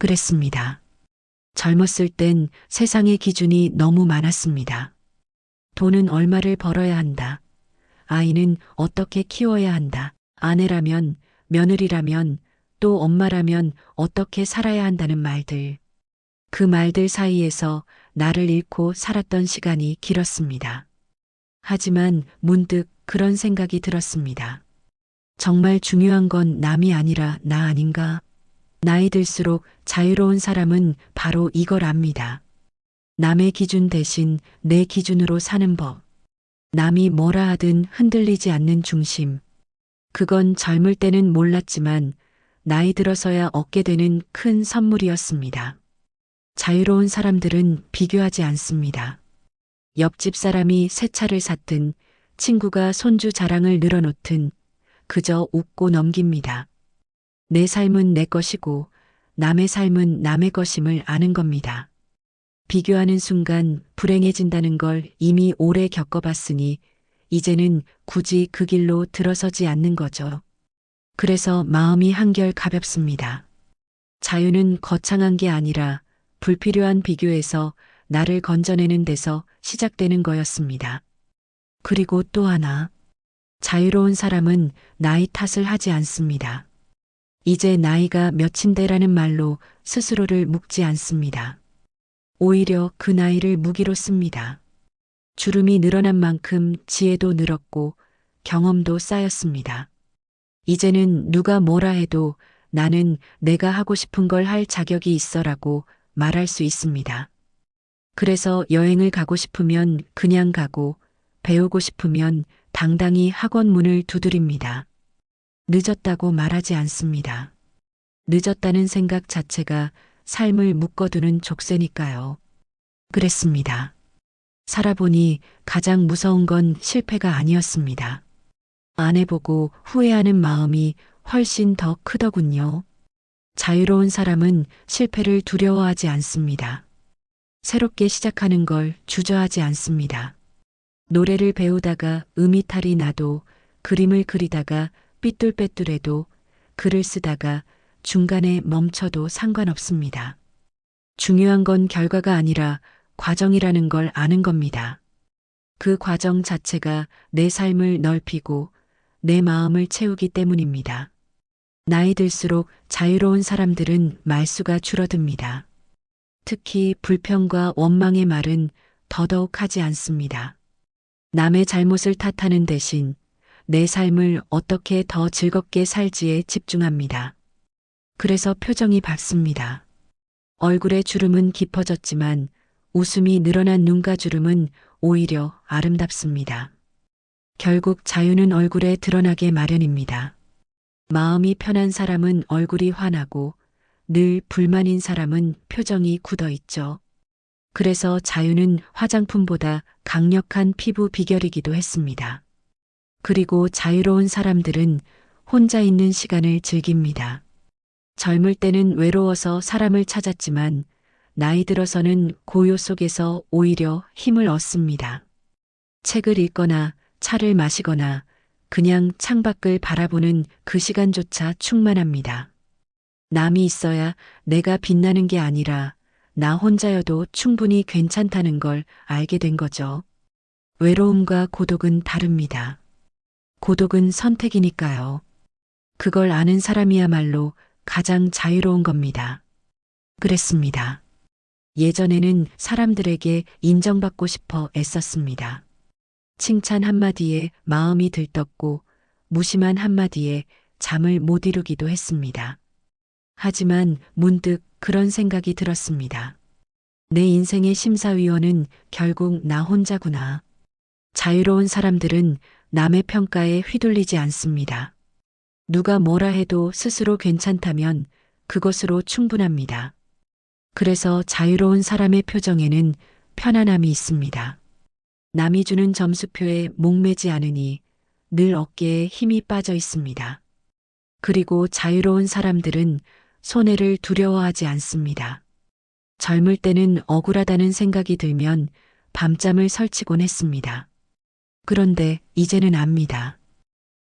그랬습니다. 젊었을 땐 세상의 기준이 너무 많았습니다. 돈은 얼마를 벌어야 한다. 아이는 어떻게 키워야 한다. 아내라면, 며느리라면, 또 엄마라면 어떻게 살아야 한다는 말들. 그 말들 사이에서 나를 잃고 살았던 시간이 길었습니다. 하지만 문득 그런 생각이 들었습니다. 정말 중요한 건 남이 아니라 나 아닌가? 나이 들수록 자유로운 사람은 바로 이걸 압니다. 남의 기준 대신 내 기준으로 사는 법. 남이 뭐라 하든 흔들리지 않는 중심. 그건 젊을 때는 몰랐지만 나이 들어서야 얻게 되는 큰 선물이었습니다. 자유로운 사람들은 비교하지 않습니다. 옆집 사람이 새 차를 샀든 친구가 손주 자랑을 늘어놓든 그저 웃고 넘깁니다. 내 삶은 내 것이고 남의 삶은 남의 것임을 아는 겁니다. 비교하는 순간 불행해진다는 걸 이미 오래 겪어봤으니 이제는 굳이 그 길로 들어서지 않는 거죠. 그래서 마음이 한결 가볍습니다. 자유는 거창한 게 아니라 불필요한 비교에서 나를 건져내는 데서 시작되는 거였습니다. 그리고 또 하나, 자유로운 사람은 나이 탓을 하지 않습니다. 이제 나이가 몇인데라는 말로 스스로를 묵지 않습니다. 오히려 그 나이를 무기로 씁니다. 주름이 늘어난 만큼 지혜도 늘었고 경험도 쌓였습니다. 이제는 누가 뭐라 해도 나는 내가 하고 싶은 걸 할 자격이 있어라고 말할 수 있습니다. 그래서 여행을 가고 싶으면 그냥 가고 배우고 싶으면 당당히 학원 문을 두드립니다. 늦었다고 말하지 않습니다. 늦었다는 생각 자체가 삶을 묶어두는 족쇄니까요. 그랬습니다. 살아보니 가장 무서운 건 실패가 아니었습니다. 안 해보고 후회하는 마음이 훨씬 더 크더군요. 자유로운 사람은 실패를 두려워하지 않습니다. 새롭게 시작하는 걸 주저하지 않습니다. 노래를 배우다가 음이탈이 나도, 그림을 그리다가 삐뚤빼뚤해도, 글을 쓰다가 중간에 멈춰도 상관없습니다. 중요한 건 결과가 아니라 과정이라는 걸 아는 겁니다. 그 과정 자체가 내 삶을 넓히고 내 마음을 채우기 때문입니다. 나이 들수록 자유로운 사람들은 말수가 줄어듭니다. 특히 불평과 원망의 말은 더더욱 하지 않습니다. 남의 잘못을 탓하는 대신 내 삶을 어떻게 더 즐겁게 살지에 집중합니다. 그래서 표정이 밝습니다. 얼굴의 주름은 깊어졌지만 웃음이 늘어난 눈가 주름은 오히려 아름답습니다. 결국 자유는 얼굴에 드러나게 마련입니다. 마음이 편한 사람은 얼굴이 환하고 늘 불만인 사람은 표정이 굳어 있죠. 그래서 자유는 화장품보다 강력한 피부 비결이기도 했습니다. 그리고 자유로운 사람들은 혼자 있는 시간을 즐깁니다. 젊을 때는 외로워서 사람을 찾았지만 나이 들어서는 고요 속에서 오히려 힘을 얻습니다. 책을 읽거나 차를 마시거나 그냥 창밖을 바라보는 그 시간조차 충만합니다. 남이 있어야 내가 빛나는 게 아니라 나 혼자여도 충분히 괜찮다는 걸 알게 된 거죠. 외로움과 고독은 다릅니다. 고독은 선택이니까요. 그걸 아는 사람이야말로 가장 자유로운 겁니다. 그랬습니다. 예전에는 사람들에게 인정받고 싶어 애썼습니다. 칭찬 한마디에 마음이 들떴고 무심한 한마디에 잠을 못 이루기도 했습니다. 하지만 문득 그런 생각이 들었습니다. 내 인생의 심사위원은 결국 나 혼자구나. 자유로운 사람들은 남의 평가에 휘둘리지 않습니다. 누가 뭐라 해도 스스로 괜찮다면 그것으로 충분합니다. 그래서 자유로운 사람의 표정에는 편안함이 있습니다. 남이 주는 점수표에 목매지 않으니 늘 어깨에 힘이 빠져 있습니다. 그리고 자유로운 사람들은 손해를 두려워하지 않습니다. 젊을 때는 억울하다는 생각이 들면 밤잠을 설치곤 했습니다. 그런데 이제는 압니다.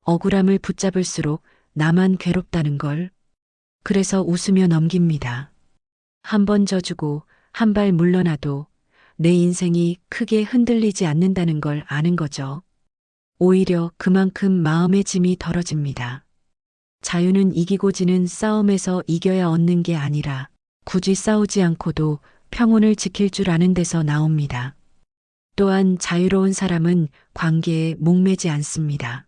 억울함을 붙잡을수록 나만 괴롭다는 걸. 그래서 웃으며 넘깁니다. 한 번 져주고 한 발 물러나도 내 인생이 크게 흔들리지 않는다는 걸 아는 거죠. 오히려 그만큼 마음의 짐이 덜어집니다. 자유는 이기고 지는 싸움에서 이겨야 얻는 게 아니라 굳이 싸우지 않고도 평온을 지킬 줄 아는 데서 나옵니다. 또한 자유로운 사람은 관계에 목매지 않습니다.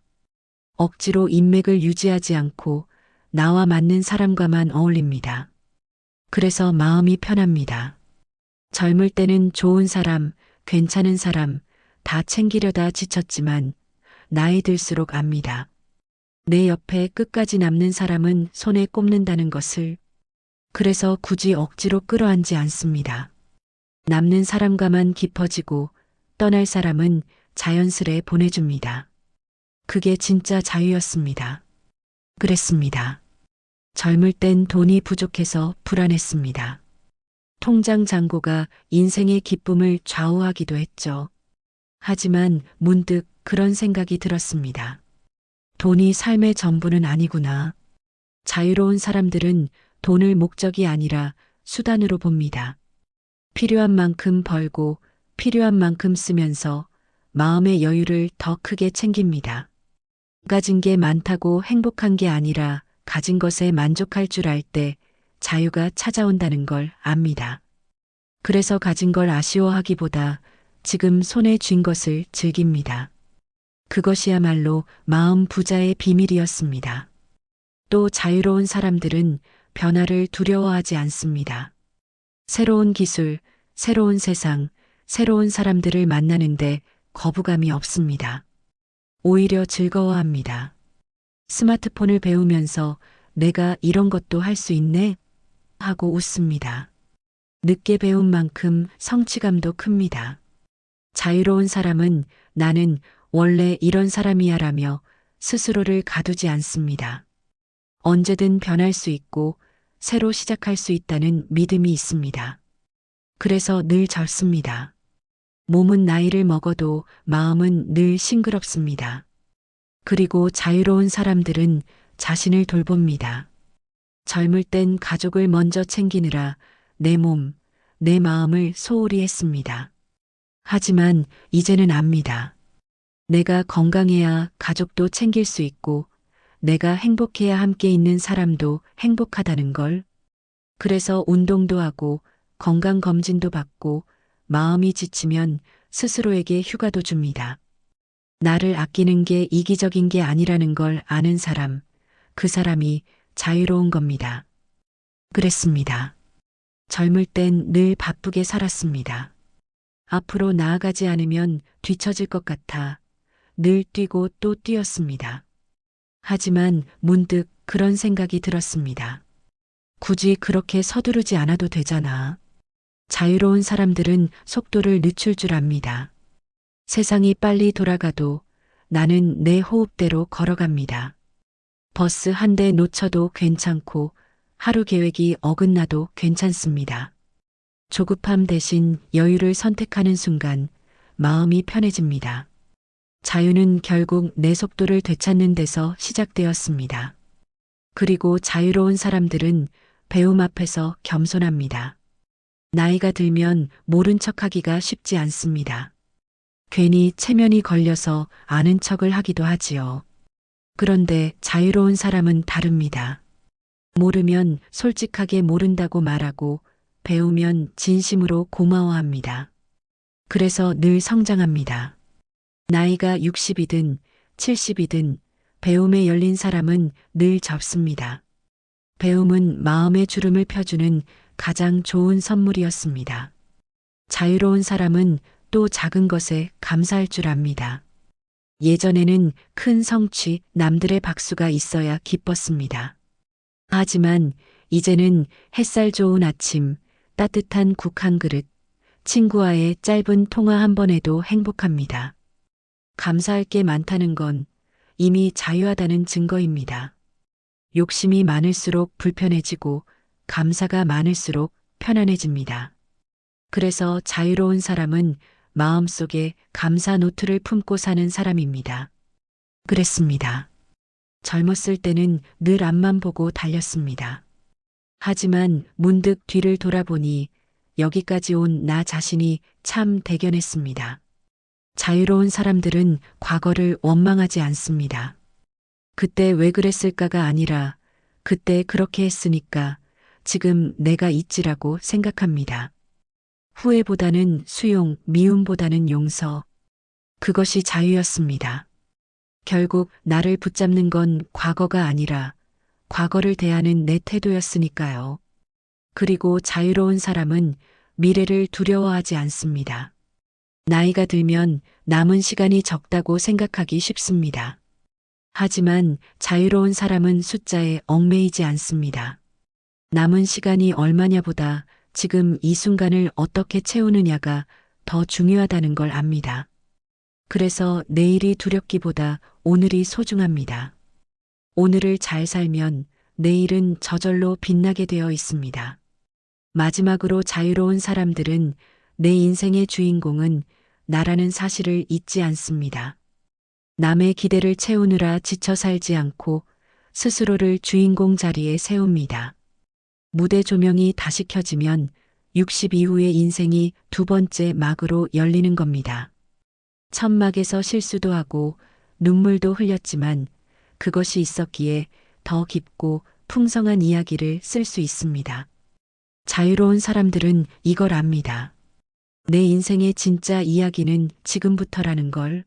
억지로 인맥을 유지하지 않고 나와 맞는 사람과만 어울립니다. 그래서 마음이 편합니다. 젊을 때는 좋은 사람, 괜찮은 사람 다 챙기려다 지쳤지만 나이 들수록 압니다. 내 옆에 끝까지 남는 사람은 손에 꼽는다는 것을. 그래서 굳이 억지로 끌어안지 않습니다. 남는 사람과만 깊어지고 떠날 사람은 자연스레 보내줍니다. 그게 진짜 자유였습니다. 그랬습니다. 젊을 땐 돈이 부족해서 불안했습니다. 통장 잔고가 인생의 기쁨을 좌우하기도 했죠. 하지만 문득 그런 생각이 들었습니다. 돈이 삶의 전부는 아니구나. 자유로운 사람들은 돈을 목적이 아니라 수단으로 봅니다. 필요한 만큼 벌고 필요한 만큼 쓰면서 마음의 여유를 더 크게 챙깁니다. 가진 게 많다고 행복한 게 아니라 가진 것에 만족할 줄 알 때 자유가 찾아온다는 걸 압니다. 그래서 가진 걸 아쉬워하기보다 지금 손에 쥔 것을 즐깁니다. 그것이야말로 마음 부자의 비밀이었습니다. 또 자유로운 사람들은 변화를 두려워하지 않습니다. 새로운 기술, 새로운 세상, 새로운 사람들을 만나는데 거부감이 없습니다. 오히려 즐거워합니다. 스마트폰을 배우면서 내가 이런 것도 할 수 있네? 하고 웃습니다. 늦게 배운 만큼 성취감도 큽니다. 자유로운 사람은 나는 원래 이런 사람이야 라며 스스로를 가두지 않습니다. 언제든 변할 수 있고 새로 시작할 수 있다는 믿음이 있습니다. 그래서 늘 젊습니다. 몸은 나이를 먹어도 마음은 늘 싱그럽습니다. 그리고 자유로운 사람들은 자신을 돌봅니다. 젊을 땐 가족을 먼저 챙기느라 내 몸, 내 마음을 소홀히 했습니다. 하지만 이제는 압니다. 내가 건강해야 가족도 챙길 수 있고 내가 행복해야 함께 있는 사람도 행복하다는 걸. 그래서 운동도 하고 건강검진도 받고 마음이 지치면 스스로에게 휴가도 줍니다. 나를 아끼는 게 이기적인 게 아니라는 걸 아는 사람, 그 사람이 자유로운 겁니다. 그랬습니다. 젊을 땐 늘 바쁘게 살았습니다. 앞으로 나아가지 않으면 뒤처질 것 같아 늘 뛰고 또 뛰었습니다. 하지만 문득 그런 생각이 들었습니다. 굳이 그렇게 서두르지 않아도 되잖아. 자유로운 사람들은 속도를 늦출 줄 압니다. 세상이 빨리 돌아가도 나는 내 호흡대로 걸어갑니다. 버스 한 대 놓쳐도 괜찮고 하루 계획이 어긋나도 괜찮습니다. 조급함 대신 여유를 선택하는 순간 마음이 편해집니다. 자유는 결국 내 속도를 되찾는 데서 시작되었습니다. 그리고 자유로운 사람들은 배움 앞에서 겸손합니다. 나이가 들면 모른 척하기가 쉽지 않습니다. 괜히 체면이 걸려서 아는 척을 하기도 하지요. 그런데 자유로운 사람은 다릅니다. 모르면 솔직하게 모른다고 말하고 배우면 진심으로 고마워합니다. 그래서 늘 성장합니다. 나이가 60이든 70이든 배움에 열린 사람은 늘 접습니다. 배움은 마음의 주름을 펴주는 가장 좋은 선물이었습니다. 자유로운 사람은 또 작은 것에 감사할 줄 압니다. 예전에는 큰 성취, 남들의 박수가 있어야 기뻤습니다. 하지만 이제는 햇살 좋은 아침, 따뜻한 국 한 그릇, 친구와의 짧은 통화 한 번에도 행복합니다. 감사할 게 많다는 건 이미 자유하다는 증거입니다. 욕심이 많을수록 불편해지고 감사가 많을수록 편안해집니다. 그래서 자유로운 사람은 마음속에 감사 노트를 품고 사는 사람입니다. 그랬습니다. 젊었을 때는 늘 앞만 보고 달렸습니다. 하지만 문득 뒤를 돌아보니 여기까지 온 나 자신이 참 대견했습니다. 자유로운 사람들은 과거를 원망하지 않습니다. 그때 왜 그랬을까가 아니라 그때 그렇게 했으니까 지금 내가 있지라고 생각합니다. 후회보다는 수용, 미움보다는 용서. 그것이 자유였습니다. 결국 나를 붙잡는 건 과거가 아니라 과거를 대하는 내 태도였으니까요. 그리고 자유로운 사람은 미래를 두려워하지 않습니다. 나이가 들면 남은 시간이 적다고 생각하기 쉽습니다. 하지만 자유로운 사람은 숫자에 얽매이지 않습니다. 남은 시간이 얼마냐보다 지금 이 순간을 어떻게 채우느냐가 더 중요하다는 걸 압니다. 그래서 내일이 두렵기보다 오늘이 소중합니다. 오늘을 잘 살면 내일은 저절로 빛나게 되어 있습니다. 마지막으로 자유로운 사람들은 내 인생의 주인공은 나라는 사실을 잊지 않습니다. 남의 기대를 채우느라 지쳐 살지 않고 스스로를 주인공 자리에 세웁니다. 무대 조명이 다시 켜지면 60 이후의 인생이 두 번째 막으로 열리는 겁니다. 천막에서 실수도 하고 눈물도 흘렸지만 그것이 있었기에 더 깊고 풍성한 이야기를 쓸 수 있습니다. 자유로운 사람들은 이걸 압니다. 내 인생의 진짜 이야기는 지금부터라는 걸.